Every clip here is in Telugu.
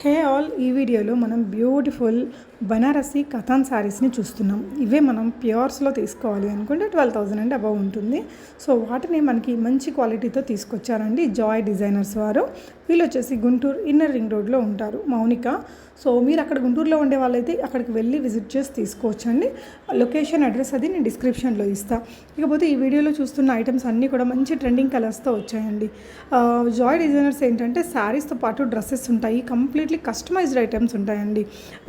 హే ఆల్, ఈ వీడియోలో మనం బ్యూటిఫుల్ బనారసి కథాన్ శారీస్ని చూస్తున్నాం. ఇవే మనం ప్యూర్స్లో తీసుకోవాలి అనుకుంటే 12,000 అండ్ అబవ్ ఉంటుంది. సో వాటిని మనకి మంచి క్వాలిటీతో తీసుకొచ్చారండి జాయ్ డిజైనర్స్ వారు. వీళ్ళు వచ్చేసి గుంటూరు ఇన్నర్ రింగ్ రోడ్లో ఉంటారు, మౌనిక. సో మీరు అక్కడ గుంటూరులో ఉండే వాళ్ళైతే అక్కడికి వెళ్ళి విజిట్ చేసి తీసుకోవచ్చండి. లొకేషన్ అడ్రస్ అది నేను డిస్క్రిప్షన్లో ఇస్తాను. ఇకపోతే ఈ వీడియోలో చూస్తున్న ఐటమ్స్ అన్నీ కూడా మంచి ట్రెండింగ్ కలర్స్తో వచ్చాయండి. జాయ్ డిజైనర్స్ ఏంటంటే శారీస్తో పాటు డ్రెస్సెస్ ఉంటాయి, కంప్లీట్లీ కస్టమైజ్డ్ ఐటమ్స్ ఉంటాయండి.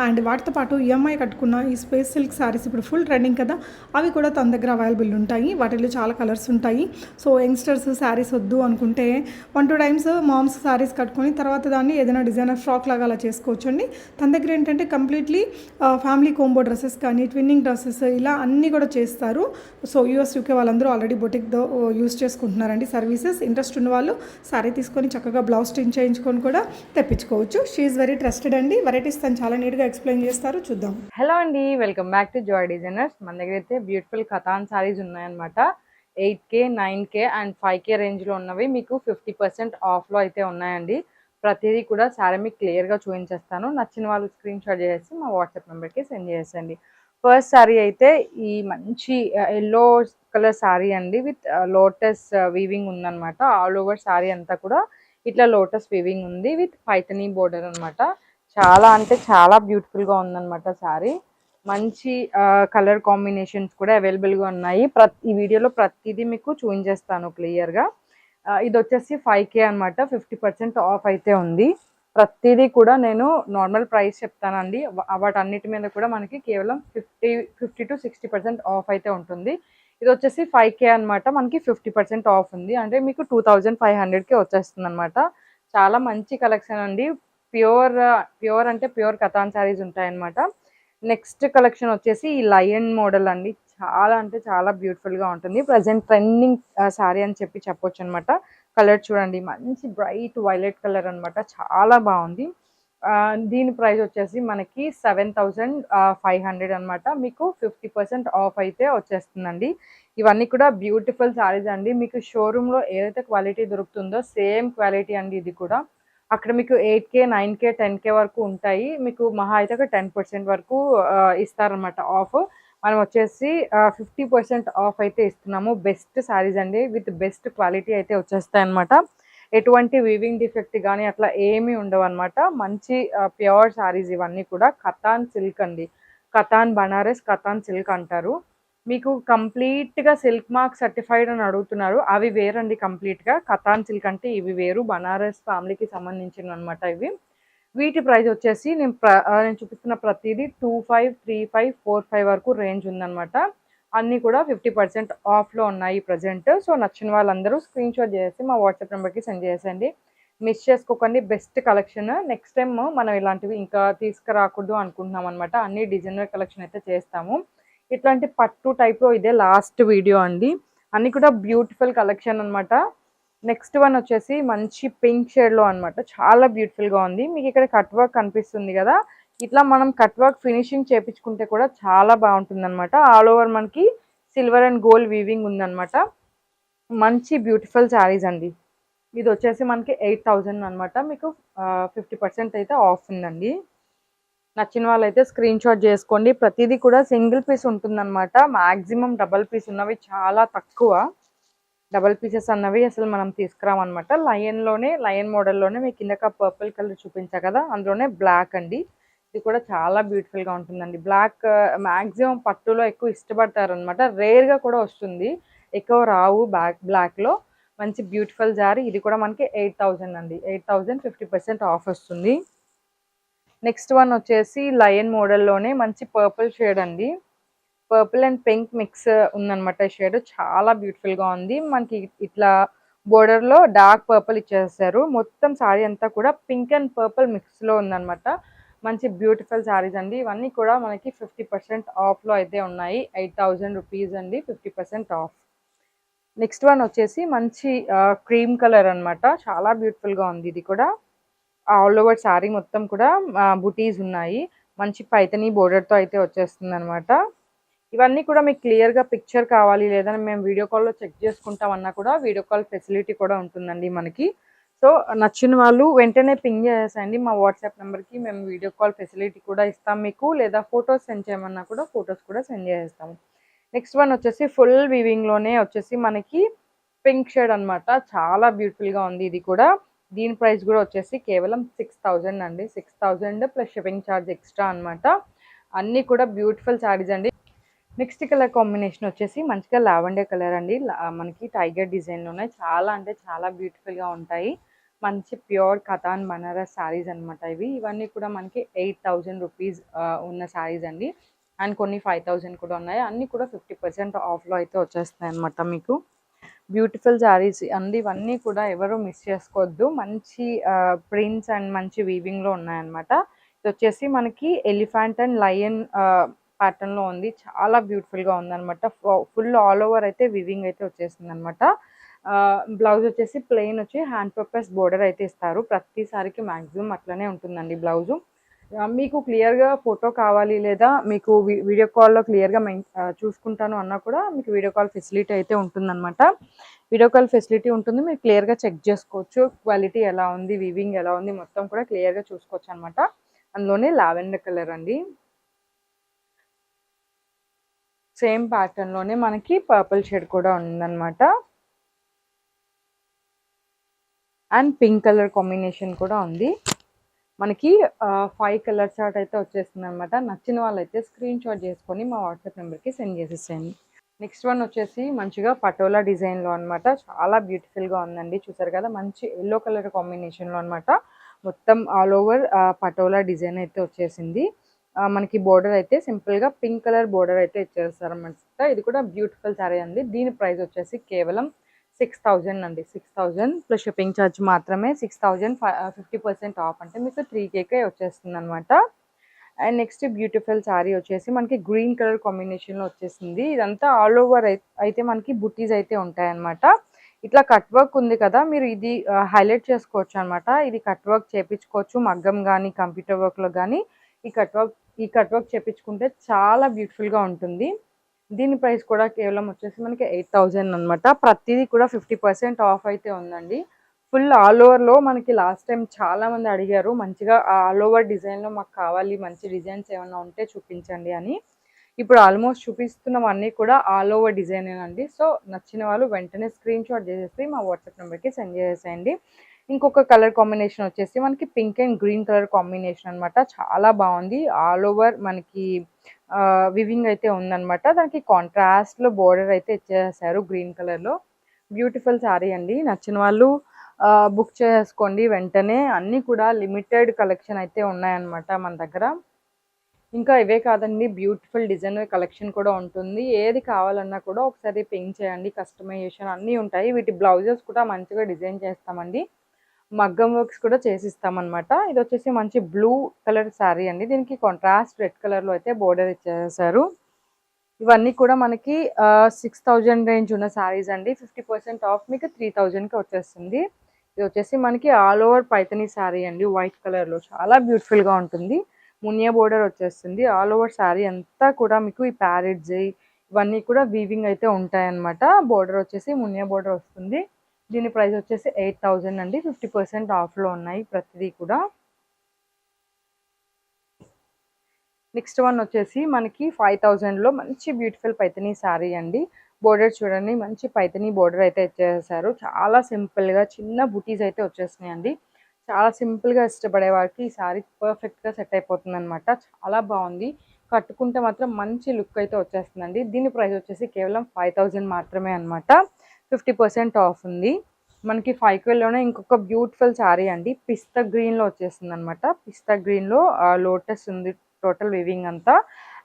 అండ్ వాటితో పాటు ఈఎంఐ కట్టుకున్న ఈ స్పేస్ సిల్క్ శారీస్ ఇప్పుడు ఫుల్ ట్రెండింగ్ కదా, అవి కూడా తన దగ్గర అవైలబుల్ ఉంటాయి. వాటిలో చాలా కలర్స్ ఉంటాయి. సో యంగ్స్టర్స్ శారీస్ వద్దు అనుకుంటే 1-2 టైమ్స్ మామ్స్ శారీస్ కట్టుకొని తర్వాత దాన్ని ఏదైనా డిజైనర్ ఫ్రాక్ లాగా అలా చేసుకోవచ్చండి. తన దగ్గర ఏంటంటే కంప్లీట్లీ ఫ్యామిలీ కోంబో డ్రెస్సెస్ కానీ ట్విన్నింగ్ డ్రెస్సెస్ ఇలా అన్నీ కూడా చేస్తారు. సో యూఎస్ యూకే వాళ్ళందరూ ఆల్రెడీ బొటిక్తో యూస్ చేసుకుంటున్నారండి సర్వీసెస్. ఇంట్రెస్ట్ ఉన్న వాళ్ళు శారీ తీసుకొని చక్కగా బ్లౌజ్ స్టిచ్ చేయించుకొని కూడా తెప్పించుకోవచ్చు. షీ ఈజ్ వెరీ ట్రస్టెడ్ అండి. వెరైటీస్ తను చాలా నీట్గా ఎక్స్ప్లెయిన్ చేస్తారు, చూద్దాం. హలో అండి, welcome back to Joy designers. మన దగ్గర అయితే బ్యూటిఫుల్ కథాన్ సారీస్ ఉన్నాయన్నమాట. 8K, 9K అండ్ 5K రేంజ్లో ఉన్నవి మీకు 50% ఆఫ్లో అయితే ఉన్నాయండి. ప్రతిదీ కూడా శారీ మీకు క్లియర్గా చూపించేస్తాను. నచ్చిన వాళ్ళు స్క్రీన్ షాట్ చేసి మా వాట్సాప్ నెంబర్కి సెండ్ చేసేయండి. ఫస్ట్ శారీ అయితే ఈ మంచి ఎల్లో కలర్ శారీ అండి, విత్ లోటస్ వీవింగ్ ఉందన్నమాట. ఆల్ ఓవర్ శారీ అంతా కూడా ఇట్లా లోటస్ వీవింగ్ ఉంది విత్ పైథనీ బోర్డర్ అనమాట. చాలా అంటే చాలా బ్యూటిఫుల్గా ఉందన్నమాట శారీ. మంచి కలర్ కాంబినేషన్స్ కూడా అవైలబుల్గా ఉన్నాయి. ఈ వీడియోలో ప్రతిదీ మీకు చూపించేస్తాను క్లియర్గా. ఇది వచ్చేసి 5K అనమాట. 50% ఆఫ్ అయితే ఉంది. ప్రతిదీ కూడా నేను నార్మల్ ప్రైస్ చెప్తానండి. వాటన్నిటి మీద కూడా మనకి కేవలం 50 to 60% ఆఫ్ అయితే ఉంటుంది. ఇది వచ్చేసి 5K అనమాట. మనకి 50% ఆఫ్ ఉంది, అంటే మీకు 2500కి వచ్చేస్తుంది అనమాట. చాలా మంచి కలెక్షన్ అండి. ప్యూర్ అంటే ప్యూర్ కథాన్ శారీస్ ఉంటాయన్నమాట. నెక్స్ట్ కలెక్షన్ వచ్చేసి ఈ లయన్ మోడల్ అండి. చాలా అంటే చాలా బ్యూటిఫుల్గా ఉంటుంది. ప్రజెంట్ ట్రెండింగ్ శారీ అని చెప్పొచ్చు అనమాట. కలర్ చూడండి, మంచి బ్రైట్ వైలెట్ కలర్ అనమాట. చాలా బాగుంది. దీని ప్రైస్ వచ్చేసి మనకి 7,500 అనమాట. మీకు 50% ఆఫ్ అయితే వచ్చేస్తుందండి. ఇవన్నీ కూడా బ్యూటిఫుల్ శారీస్ అండి. మీకు షోరూంలో ఏదైతే క్వాలిటీ దొరుకుతుందో సేమ్ క్వాలిటీ అండి ఇది కూడా. అక్కడ మీకు 8K, 9K, 10K వరకు ఉంటాయి. మీకు మహా అయితే ఒక 10% వరకు ఇస్తారనమాట ఆఫ్. మనం వచ్చేసి 50% ఆఫ్ అయితే ఇస్తున్నాము. బెస్ట్ శారీస్ అండి, విత్ బెస్ట్ క్వాలిటీ అయితే వచ్చేస్తాయి అనమాట. ఎటువంటి వీవింగ్ డిఫెక్ట్ కానీ అట్లా ఏమీ ఉండవు అనమాట. మంచి ప్యూర్ శారీస్ ఇవన్నీ కూడా. కథాన్ సిల్క్ అండి, కథాన్ బనారస్, కథాన్ సిల్క్ అంటారు. మీకు కంప్లీట్గా సిల్క్ మార్క్ సర్టిఫైడ్ అని అడుగుతున్నారు. అవి వేరండి కంప్లీట్గా. కథాన్ సిల్క్ అంటే ఇవి వేరు, బనారస్ ఫ్యామిలీకి సంబంధించిన అనమాట ఇవి. వీటి ప్రైస్ వచ్చేసి నేను చూపిస్తున్న ప్రతిదీ 25, 35, 45 వరకు రేంజ్ ఉందన్నమాట. అన్నీ కూడా 50% ఆఫ్లో ఉన్నాయి ప్రజెంట్. సో నచ్చిన వాళ్ళందరూ స్క్రీన్ షాట్ చేసి మా వాట్సాప్ నెంబర్కి సెండ్ చేసేయండి. మిస్ చేసుకోకండి, బెస్ట్ కలెక్షన్. నెక్స్ట్ టైం మనం ఇలాంటివి ఇంకా తీసుకురాకూడదు అనుకుంటున్నాం అనమాట. అన్ని డిజైనర్ కలెక్షన్ అయితే చేస్తాము. ఇట్లాంటి పట్టు టైప్లో ఇదే లాస్ట్ వీడియో అండి. అన్నీ కూడా బ్యూటిఫుల్ కలెక్షన్ అనమాట. నెక్స్ట్ వన్ వచ్చేసి మంచి పింక్ షేడ్లో అనమాట. చాలా బ్యూటిఫుల్గా ఉంది. మీకు ఇక్కడ కట్ వర్క్ కనిపిస్తుంది కదా, ఇట్లా మనం కట్ వర్క్ ఫినిషింగ్ చేపించుకుంటే కూడా చాలా బాగుంటుంది అనమాట. ఆల్ ఓవర్ మనకి సిల్వర్ అండ్ గోల్డ్ వీవింగ్ ఉందన్నమాట. మంచి బ్యూటిఫుల్ శారీస్ అండి. ఇది వచ్చేసి మనకి 8,000 అనమాట. మీకు 50% అయితే ఆఫ్ ఉందండి. నచ్చిన వాళ్ళైతే స్క్రీన్ షాట్ చేసుకోండి. ప్రతిదీ కూడా సింగిల్ పీస్ ఉంటుందన్నమాట. మ్యాక్సిమం డబల్ పీస్ ఉన్నవి చాలా తక్కువ. డబల్ పీసెస్ అన్నవి అసలు మనం తీసుకురామన్నమాట. లయన్ మోడల్లోనే మీకు కిందక పర్పుల్ కలర్ చూపించా కదా, అందులోనే బ్లాక్ అండి. ఇది కూడా చాలా బ్యూటిఫుల్గా ఉంటుందండి. బ్లాక్ మ్యాక్సిమం పట్టులో ఎక్కువ ఇష్టపడతారు అనమాట. రేర్గా కూడా వస్తుంది, ఎక్కువ రావు బ్లాక్లో. మంచి బ్యూటిఫుల్ జారీ. ఇది కూడా మనకి 8,000 అండి. 8,000 50% ఆఫ్ వస్తుంది. నెక్స్ట్ వన్ వచ్చేసి లయన్ మోడల్లోనే మంచి పర్పుల్ షేడ్ అండి. పర్పుల్ అండ్ పింక్ మిక్స్ ఉందన్నమాట షేడ్. చాలా బ్యూటిఫుల్గా ఉంది. మనకి ఇట్లా బోర్డర్లో డార్క్ పర్పుల్ ఇచ్చేసారు. మొత్తం శారీ అంతా కూడా పింక్ అండ్ పర్పుల్ మిక్స్లో ఉందన్నమాట. మంచి బ్యూటిఫుల్ శారీస్ అండి. ఇవన్నీ కూడా మనకి 50% ఆఫ్లో అయితే ఉన్నాయి. 8,000 రూపీస్ అండి, 50% ఆఫ్. నెక్స్ట్ వన్ వచ్చేసి మంచి క్రీమ్ కలర్ అనమాట. చాలా బ్యూటిఫుల్గా ఉంది. ఇది కూడా ఆల్ ఓవర్ శారీ మొత్తం కూడా బుటీస్ ఉన్నాయి. మంచి పైతనీ బోర్డర్తో అయితే వచ్చేస్తుంది అనమాట. ఇవన్నీ కూడా మీకు క్లియర్గా పిక్చర్ కావాలి, లేదని మేము వీడియో కాల్లో చెక్ చేసుకుంటామన్నా కూడా వీడియో కాల్ ఫెసిలిటీ కూడా ఉంటుందండి మనకి. సో నచ్చిన వాళ్ళు వెంటనే పింగ్ చేసేయండి మా వాట్సాప్ నెంబర్కి. మేము వీడియో కాల్ ఫెసిలిటీ కూడా ఇస్తాం మీకు, లేదా ఫొటోస్ సెండ్ చేయమన్నా కూడా ఫొటోస్ కూడా సెండ్ చేసేస్తాము. నెక్స్ట్ వన్ వచ్చేసి ఫుల్ వీవింగ్లోనే వచ్చేసి మనకి పింక్ షేడ్ అనమాట. చాలా బ్యూటిఫుల్గా ఉంది ఇది కూడా. దీని ప్రైస్ కూడా వచ్చేసి కేవలం 6000 అండి. 6000 ప్లస్ షిప్పింగ్ ఛార్జ్ ఎక్స్ట్రా అనమాట. అన్నీ కూడా బ్యూటిఫుల్ శారీస్ అండి. నెక్స్ట్ కలర్ కాంబినేషన్ వచ్చేసి మంచిగా లావెండర్ కలర్ అండి. మనకి టైగర్ డిజైన్లో ఉన్నాయి. చాలా అంటే చాలా బ్యూటిఫుల్గా ఉంటాయి. మంచి ప్యూర్ కథాన్ బనారస్ శారీస్ అనమాట ఇవి. ఇవన్నీ కూడా మనకి 8000 రూపీస్ ఉన్న శారీస్ అండి. అండ్ కొన్ని 5000 కూడా ఉన్నాయి. అన్నీ కూడా 50% ఆఫ్లో అయితే వచ్చేస్తున్నాయి అనమాట మీకు. బ్యూటిఫుల్ శారీస్ అండి ఇవన్నీ కూడా, ఎవరు మిస్ చేసుకోవద్దు. మంచి ప్రింట్స్ అండ్ మంచి వీవింగ్లో ఉన్నాయన్నమాట. ఇది వచ్చేసి మనకి ఎలిఫెంట్ అండ్ లయన్ ప్యాటర్న్లో ఉంది. చాలా బ్యూటిఫుల్గా ఉందన్నమాట. ఫుల్ ఆల్ ఓవర్ అయితే వీవింగ్ అయితే వచ్చేస్తుంది అనమాట. బ్లౌజ్ వచ్చేసి ప్లెయిన్ వచ్చి హ్యాండ్ పర్పస్ బోర్డర్ అయితే ఇస్తారు. ప్రతిసారికి మ్యాక్సిమం అట్లనే ఉంటుందండి బ్లౌజు. మీకు క్లియర్గా ఫోటో కావాలి, లేదా మీకు వీడియో కాల్లో క్లియర్గా చూసుకుంటాను అన్నా కూడా మీకు వీడియో కాల్ ఫెసిలిటీ అయితే ఉంటుందన్నమాట. వీడియో కాల్ ఫెసిలిటీ ఉంటుంది. మీరు క్లియర్గా చెక్ చేసుకోవచ్చు. క్వాలిటీ ఎలా ఉంది, వీవింగ్ ఎలా ఉంది, మొత్తం కూడా క్లియర్గా చూసుకోవచ్చు అనమాట. అందులోనే లావెండర్ కలర్ అండి. సేమ్ ప్యాటర్న్లోనే మనకి పర్పుల్ షేడ్ కూడా ఉందన్నమాట. అండ్ పింక్ కలర్ కాంబినేషన్ కూడా ఉంది. మనకి 5 కలర్ చార్ట్ అయితే వచ్చేస్తుంది అనమాట. నచ్చిన వాళ్ళైతే స్క్రీన్ షాట్ చేసుకొని మా వాట్సాప్ నెంబర్కి సెండ్ చేసేసేయండి. నెక్స్ట్ వన్ వచ్చేసి మంచిగా పటోలా డిజైన్లో అనమాట. చాలా బ్యూటిఫుల్గా ఉందండి. చూసారు కదా, మంచి ఎల్లో కలర్ కాంబినేషన్లో అనమాట. మొత్తం ఆల్ ఓవర్ పటోలా డిజైన్ అయితే వచ్చేసింది. మనకి బోర్డర్ అయితే సింపుల్గా పింక్ కలర్ బోర్డర్ అయితే ఇచ్చేస్తారు అనమాట. ఇది కూడా బ్యూటిఫుల్ శారీ అండి. దీని ప్రైస్ వచ్చేసి కేవలం 6000 అండి. 6000 ప్లస్ షిప్పింగ్ ఛార్జ్ మాత్రమే. 6000 50% ఆఫ్ అంటే మీకు 3Kకే వచ్చేస్తుంది అనమాట. అండ్ నెక్స్ట్ బ్యూటిఫుల్ శారీ వచ్చేసి మనకి గ్రీన్ కలర్ కాంబినేషన్లో వచ్చేసింది. ఇదంతా ఆల్ ఓవర్ అయితే మనకి బుట్టీస్ అయితే ఉంటాయన్నమాట. ఇట్లా కట్ వర్క్ ఉంది కదా, మీరు ఇది హైలైట్ చేసుకోవచ్చు అనమాట. ఇది కట్ వర్క్ చేయించుకోవచ్చు, మగ్గం కానీ కంప్యూటర్ వర్క్లో కానీ ఈ కట్ వర్క్ చేయించుకుంటే చాలా బ్యూటిఫుల్గా ఉంటుంది. దీని ప్రైస్ కూడా కేవలం వచ్చేసి మనకి 8000 అనమాట. ప్రతిదీ కూడా 50% ఆఫ్ అయితే ఉందండి. ఫుల్ ఆల్ ఓవర్లో మనకి లాస్ట్ టైం చాలామంది అడిగారు, మంచిగా ఆల్ ఓవర్ డిజైన్లో మాకు కావాలి, మంచి డిజైన్స్ ఏమైనా ఉంటే చూపించండి అని. ఇప్పుడు ఆల్మోస్ట్ చూపిస్తున్నవన్నీ కూడా ఆల్ ఓవర్ డిజైనేనండి. సో నచ్చిన వాళ్ళు వెంటనే స్క్రీన్ షాట్ చేసేసి మా వాట్సాప్ నెంబర్కి సెండ్ చేసేయండి. ఇంకొక కలర్ కాంబినేషన్ వచ్చేసి మనకి pink and green colour combination అనమాట. చాలా బాగుంది. ఆల్ ఓవర్ మనకి వివింగ్ అయితే ఉందన్నమాట. దానికి కాంట్రాస్ట్లో బోర్డర్ అయితే ఇచ్చేసారు గ్రీన్ కలర్లో. బ్యూటిఫుల్ శారీ అండి. నచ్చిన వాళ్ళు బుక్ చేసుకోండి వెంటనే. అన్నీ కూడా లిమిటెడ్ కలెక్షన్ అయితే ఉన్నాయన్నమాట మన దగ్గర. ఇంకా ఇవే కాదండి, బ్యూటిఫుల్ డిజైనర్ కలెక్షన్ కూడా ఉంటుంది. ఏది కావాలన్నా కూడా ఒకసారి పింక్ చేయండి. కస్టమైజేషన్ అన్నీ ఉంటాయి. వీటి బ్లౌజెస్ కూడా మంచిగా డిజైన్ చేస్తామండి. మగ్గం వర్క్స్ కూడా చేసిస్తామన్నమాట. ఇది వచ్చేసి మంచి బ్లూ కలర్ శారీ అండి. దీనికి కాంట్రాస్ట్ రెడ్ కలర్లో అయితే బోర్డర్ ఇచ్చేసారు. ఇవన్నీ కూడా మనకి 6000 రేంజ్ ఉన్న శారీస్ అండి. 50% ఆఫ్ మీకు 3000కి వచ్చేస్తుంది. ఇది వచ్చేసి మనకి ఆల్ ఓవర్ పైతనీ శారీ అండి, వైట్ కలర్లో. చాలా బ్యూటిఫుల్గా ఉంటుంది. మునియా బోర్డర్ వచ్చేస్తుంది. ఆల్ ఓవర్ శారీ అంతా కూడా మీకు ఈ ప్యారెట్స్ ఇవన్నీ కూడా వీవింగ్ అయితే ఉంటాయన్నమాట. బోర్డర్ వచ్చేసి మునియా బోర్డర్ వస్తుంది. దీని ప్రైస్ వచ్చేసి 8000 అండి. 50% ఆఫ్లో ఉన్నాయి ప్రతిదీ కూడా. నెక్స్ట్ వన్ వచ్చేసి మనకి 5000లో మంచి బ్యూటిఫుల్ పైతనీ శారీ అండి. బోర్డర్ చూడండి, మంచి పైతనీ బోర్డర్ అయితే ఇచ్చేసారు. చాలా సింపుల్గా చిన్న బుటీస్ అయితే వచ్చేసినాయండి. చాలా సింపుల్గా ఇష్టపడే వారికి ఈ శారీ పర్ఫెక్ట్గా సెట్ అయిపోతుంది అనమాట. చాలా బాగుంది. కట్టుకుంటే మాత్రం మంచి లుక్ అయితే వచ్చేస్తుందండి. దీని ప్రైస్ వచ్చేసి కేవలం 5000 మాత్రమే అనమాట. 50% ఆఫ్ ఉంది. మనకి 5Kలోనే ఇంకొక బ్యూటిఫుల్ శారీ అండి. పిస్తా గ్రీన్లో వచ్చేస్తుంది అనమాట. పిస్తా గ్రీన్లో లోటస్ ఉంది టోటల్ వివింగ్ అంతా.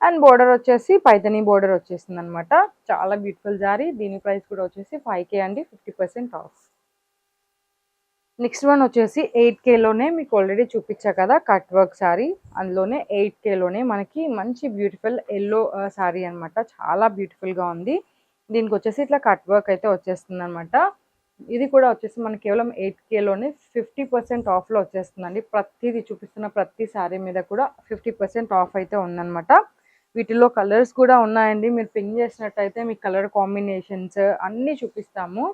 అండ్ బోర్డర్ వచ్చేసి పైతనీ బోర్డర్ వచ్చేస్తుంది అనమాట. చాలా బ్యూటిఫుల్ శారీ. దీని ప్రైస్ కూడా వచ్చేసి 5K అండి. 50% ఆఫ్. నెక్స్ట్ వన్ వచ్చేసి 8Kలోనే మీకు ఆల్రెడీ చూపించా కదా కట్ వర్క్ శారీ. అందులోనే 8Kలోనే మనకి మంచి బ్యూటిఫుల్ ఎల్లో శారీ అనమాట. చాలా బ్యూటిఫుల్గా ఉంది. దీనికి వచ్చేసి ఇట్లా కట్ వర్క్ అయితే వచ్చేస్తుంది అనమాట. ఇది కూడా వచ్చేసి మనకి కేవలం 8Kలోనే 50% ఆఫ్లో వచ్చేస్తుందండి. ప్రతిదీ చూపిస్తున్న ప్రతి శారీ మీద కూడా 50% ఆఫ్ అయితే ఉందన్నమాట. వీటిలో కలర్స్ కూడా ఉన్నాయండి. మీరు పింక్ చేసినట్టయితే మీ కలర్ కాంబినేషన్స్ అన్నీ చూపిస్తాము.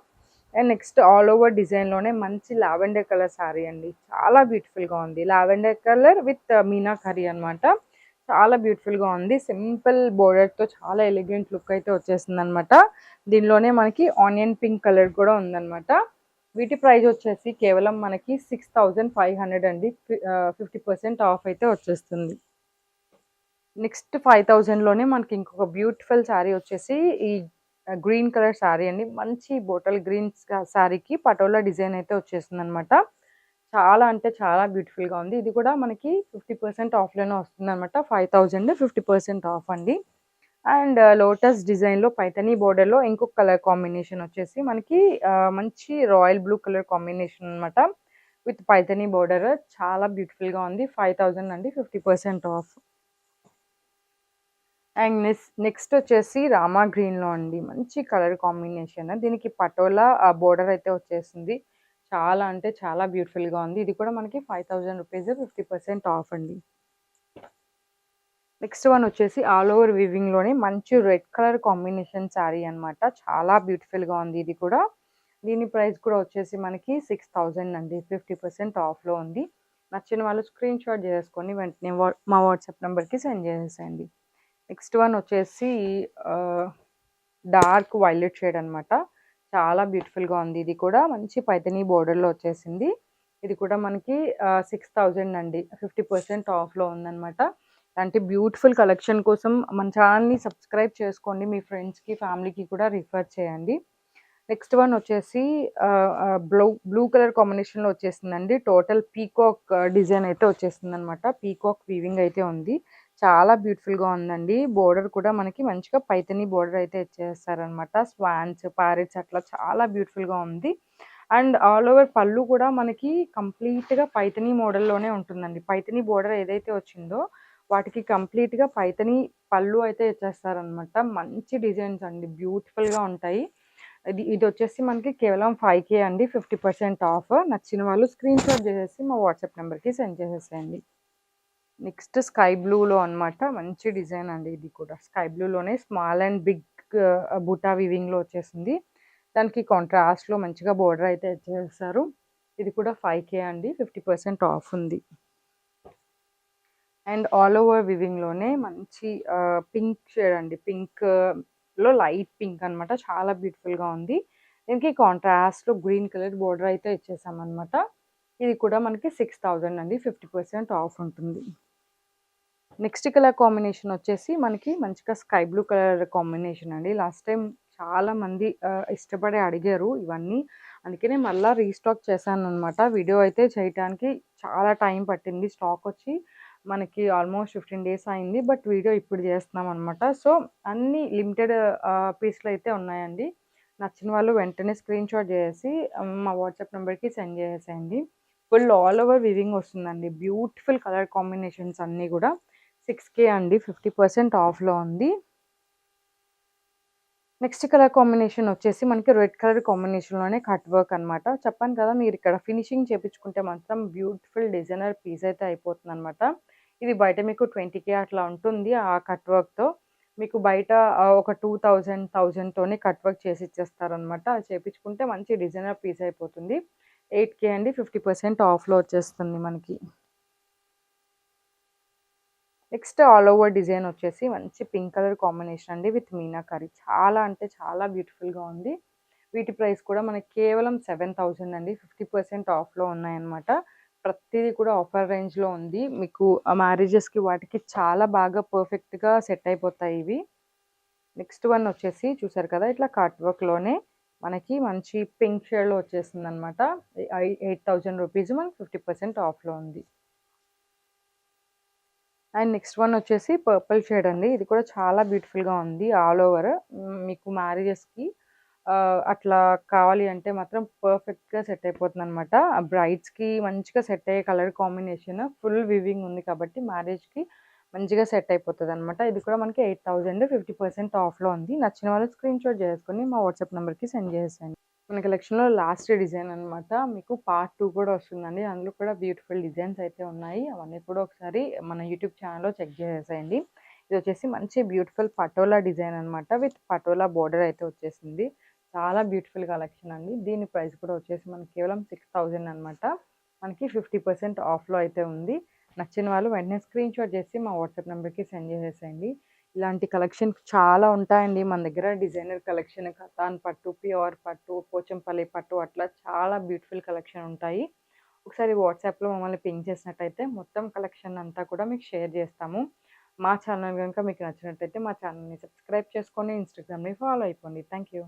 అండ్ నెక్స్ట్ ఆల్ ఓవర్ డిజైన్లోనే మంచి లావెండర్ కలర్ శారీ అండి. చాలా బ్యూటిఫుల్గా ఉంది. లావెండర్ కలర్ విత్ మీనాకరీ అనమాట. చాలా బ్యూటిఫుల్గా ఉంది. సింపుల్ బోర్డర్తో చాలా ఎలిగెంట్ లుక్ అయితే వచ్చేస్తుంది అనమాట. దీనిలోనే మనకి ఆనియన్ పింక్ కలర్ కూడా ఉందన్నమాట. వీటి ప్రైస్ వచ్చేసి కేవలం మనకి 6500 అండి. 50% ఆఫ్ అయితే వచ్చేస్తుంది. నెక్స్ట్ 5000లోనే మనకి ఇంకొక బ్యూటిఫుల్ శారీ వచ్చేసి ఈ గ్రీన్ కలర్ శారీ అండి. మంచి బోటల్ గ్రీన్ శారీకి పటోలా డిజైన్ అయితే వచ్చేస్తుంది అనమాట. చాలా అంటే చాలా బ్యూటిఫుల్గా ఉంది. ఇది కూడా మనకి 50% ఆఫ్లోనే వస్తుంది అనమాట. 5000 50% ఆఫ్ అండి. అండ్ లోటస్ డిజైన్లో పైతనీ బోర్డర్లో ఇంకొక కలర్ కాంబినేషన్ వచ్చేసి మనకి మంచి రాయల్ బ్లూ కలర్ కాంబినేషన్ అనమాట. విత్ పైతనీ బోర్డర్ చాలా బ్యూటిఫుల్గా ఉంది. 5000 అండి. 50% ఆఫ్. అండ్ నెక్స్ట్ వచ్చేసి రామా గ్రీన్లో అండి. మంచి కలర్ కాంబినేషన్. దీనికి పటోలా బోర్డర్ అయితే వచ్చేసింది. చాలా అంటే చాలా బ్యూటిఫుల్గా ఉంది. ఇది కూడా మనకి 5000 రూపీస్ 50% ఆఫ్ అండి. నెక్స్ట్ వన్ వచ్చేసి ఆల్ ఓవర్ వీవింగ్లోనే మంచి రెడ్ కలర్ కాంబినేషన్ శారీ అనమాట. చాలా బ్యూటిఫుల్గా ఉంది ఇది కూడా. దీని ప్రైస్ కూడా వచ్చేసి మనకి 6000 అండి. 50% ఆఫ్లో ఉంది. నచ్చిన వాళ్ళు స్క్రీన్ షాట్ చేసుకొని వెంటనే మా వాట్సాప్ నెంబర్కి సెండ్ చేసేయండి. నెక్స్ట్ వన్ వచ్చేసి డార్క్ వైలెట్ షేడ్ అనమాట. చాలా బ్యూటిఫుల్గా ఉంది. ఇది కూడా మంచి పైతనీ బోర్డర్లో వచ్చేసింది. ఇది కూడా మనకి 6000 అండి. 50% ఆఫ్లో ఉందన్నమాట. ఇలాంటి బ్యూటిఫుల్ కలెక్షన్ కోసం మన ఛానల్ని సబ్స్క్రైబ్ చేసుకోండి. మీ ఫ్రెండ్స్కి ఫ్యామిలీకి కూడా రిఫర్ చేయండి. నెక్స్ట్ వన్ వచ్చేసి బ్లూ కలర్ కాంబినేషన్లో వచ్చేసిందండి. టోటల్ పీకాక్ డిజైన్ అయితే వచ్చేస్తుంది అనమాట. పీకాక్ వీవింగ్ అయితే ఉంది. చాలా బ్యూటిఫుల్గా ఉందండి. బోర్డర్ కూడా మనకి మంచిగా పైతనీ బోర్డర్ అయితే ఇచ్చేస్తారనమాట. స్వాన్స్ ప్యారెట్స్ అట్లా చాలా బ్యూటిఫుల్గా ఉంది. అండ్ ఆల్ ఓవర్ పళ్ళు కూడా మనకి కంప్లీట్గా పైతనీ మోడల్లోనే ఉంటుందండి. పైతనీ బోర్డర్ ఏదైతే వచ్చిందో వాటికి కంప్లీట్గా పైతనీ పళ్ళు అయితే ఇచ్చేస్తారనమాట. మంచి డిజైన్స్ అండి. బ్యూటిఫుల్గా ఉంటాయి. ఇది వచ్చేసి మనకి కేవలం 5K అండి. 50% ఆఫ్. నచ్చిన వాళ్ళు స్క్రీన్ షాట్ చేసేసి మా వాట్సాప్ నెంబర్కి సెండ్ చేసేసేయండి. నెక్స్ట్ స్కై బ్లూలో అనమాట. మంచి డిజైన్ అండి. ఇది కూడా స్కై బ్లూలోనే స్మాల్ అండ్ బిగ్ బుటా వీవింగ్లో వచ్చేసింది. దానికి కాంట్రాస్ట్లో మంచిగా బోర్డర్ అయితే ఇచ్చేస్తారు. ఇది కూడా 5K అండి. 50% ఆఫ్ ఉంది. అండ్ ఆల్ ఓవర్ వివింగ్లోనే మంచి పింక్ షేడ్ అండి. పింక్లో లైట్ పింక్ అనమాట. చాలా బ్యూటిఫుల్గా ఉంది. దీనికి కాంట్రాస్ట్లో గ్రీన్ కలర్ బోర్డర్ అయితే ఇచ్చేసామన్నమాట. ఇది కూడా మనకి 6000 అండి. 50% ఆఫ్ ఉంటుంది. నెక్స్ట్ కలర్ కాంబినేషన్ వచ్చేసి మనకి మంచిగా స్కై బ్లూ కలర్ కాంబినేషన్ అండి. లాస్ట్ టైం చాలామంది ఇష్టపడి అడిగారు ఇవన్నీ. అందుకనే మళ్ళీ రీస్టాక్ చేశాను అనమాట. వీడియో అయితే చేయడానికి చాలా టైం పట్టింది. స్టాక్ వచ్చి మనకి ఆల్మోస్ట్ 15 డేస్ అయింది. బట్ వీడియో ఇప్పుడు చేస్తున్నాం అనమాట. సో అన్ని లిమిటెడ్ పీస్లు అయితే ఉన్నాయండి. నచ్చిన వాళ్ళు వెంటనే స్క్రీన్ షాట్ చేసి మా వాట్సాప్ నెంబర్కి సెండ్ చేసేయండి. ఫుల్ ఆల్ ఓవర్ వివింగ్ వస్తుందండి. బ్యూటిఫుల్ కలర్ కాంబినేషన్స్ అన్నీ కూడా 6K అండి. 50% ఆఫ్లో ఉంది. నెక్స్ట్ కలర్ కాంబినేషన్ వచ్చేసి మనకి రెడ్ కలర్ కాంబినేషన్లోనే కట్ వర్క్ అనమాట. చెప్పాను కదా, మీరు ఇక్కడ ఫినిషింగ్ చేపించుకుంటే మాత్రం బ్యూటిఫుల్ డిజైనర్ పీస్ అయితే అయిపోతుంది అనమాట. ఇది బయట మీకు 20K అట్లా ఉంటుంది ఆ కట్ వర్క్తో. మీకు బయట ఒక 1000 కట్ వర్క్ చేసి ఇచ్చేస్తారనమాట. అది చేపించుకుంటే మంచి డిజైనర్ పీస్ అయిపోతుంది. 8K అండి. 50% ఆఫ్లో వచ్చేస్తుంది మనకి. నెక్స్ట్ ఆల్ ఓవర్ డిజైన్ వచ్చేసి మంచి పింక్ కలర్ కాంబినేషన్ అండి విత్ మీనాకరీ. చాలా అంటే చాలా బ్యూటిఫుల్గా ఉంది. వీటి ప్రైస్ కూడా మనకి కేవలం 7000 అండి. 50% ఆఫ్లో ఉన్నాయన్నమాట. ప్రతిదీ కూడా ఆఫర్ రేంజ్లో ఉంది. మీకు మ్యారేజెస్కి వాటికి చాలా బాగా పర్ఫెక్ట్గా సెట్ అయిపోతాయి ఇవి. నెక్స్ట్ వన్ వచ్చేసి చూసారు కదా, ఇట్లా కట్ వర్క్లోనే మనకి మంచి పింక్ షేడ్లో వచ్చేస్తుంది అనమాట. 8000 రూపీస్ మనకి 50% ఆఫ్లో ఉంది. అండ్ నెక్స్ట్ వన్ వచ్చేసి పర్పుల్ షేడ్ అండి. ఇది కూడా చాలా బ్యూటిఫుల్గా ఉంది. ఆల్ ఓవర్ మీకు మ్యారేజెస్కి అట్లా కావాలి అంటే మాత్రం పర్ఫెక్ట్గా సెట్ అయిపోతుంది అనమాట. బ్రైడ్స్కి మంచిగా సెట్ అయ్యే కలర్ కాంబినేషన్. ఫుల్ వివింగ్ ఉంది కాబట్టి మ్యారేజ్కి మంచిగా సెట్ అయిపోతుంది అనమాట. ఇది కూడా మనకి 8000 50% ఆఫ్లో ఉంది. నచ్చిన వాళ్ళు స్క్రీన్ షాట్ చేసుకొని మా వాట్సాప్ నెంబర్కి సెండ్ చేసేయండి. మన కలెక్షన్లో లాస్ట్ డిజైన్ అనమాట. మీకు పార్ట్ 2 కూడా వస్తుందండి. అందులో కూడా బ్యూటిఫుల్ డిజైన్స్ అయితే ఉన్నాయి. అవన్నీ కూడా ఒకసారి మన యూట్యూబ్ ఛానల్లో చెక్ చేసేయండి. ఇది వచ్చేసి మంచి బ్యూటిఫుల్ పటోలా డిజైన్ అనమాట. విత్ పటోలా బోర్డర్ అయితే వచ్చేసింది. చాలా బ్యూటిఫుల్ కలెక్షన్ అండి. దీని ప్రైస్ కూడా వచ్చేసి మనకి కేవలం 6000 అనమాట. మనకి 50% ఆఫ్‌లో అయితే ఉంది. నచ్చిన వాళ్ళు వెంటనే స్క్రీన్‌షాట్ చేసి మా వాట్సాప్ నెంబర్‌కి సెండ్ చేసేసేయండి. ఇలాంటి కలెక్షన్ చాలా ఉంటాయండి మన దగ్గర. డిజైనర్ కలెక్షన్, కతాన్ పట్టు, ప్యూర్ పట్టు, పోచంపల్లి పట్టు అట్లా చాలా బ్యూటిఫుల్ కలెక్షన్ ఉంటాయి. ఒకసారి వాట్సాప్‌లో మమ్మల్ని పింగ్ చేసినట్టయితే మొత్తం కలెక్షన్ అంతా కూడా మీకు షేర్ చేస్తాము. మా ఛానల్ గనుక మీకు నచ్చినట్టయితే మా ఛానల్‌ని సబ్స్క్రైబ్ చేసుకొని, ఇన్‌స్టాగ్రామ్‌ని ఫాలో అయిపోండి. Thank you.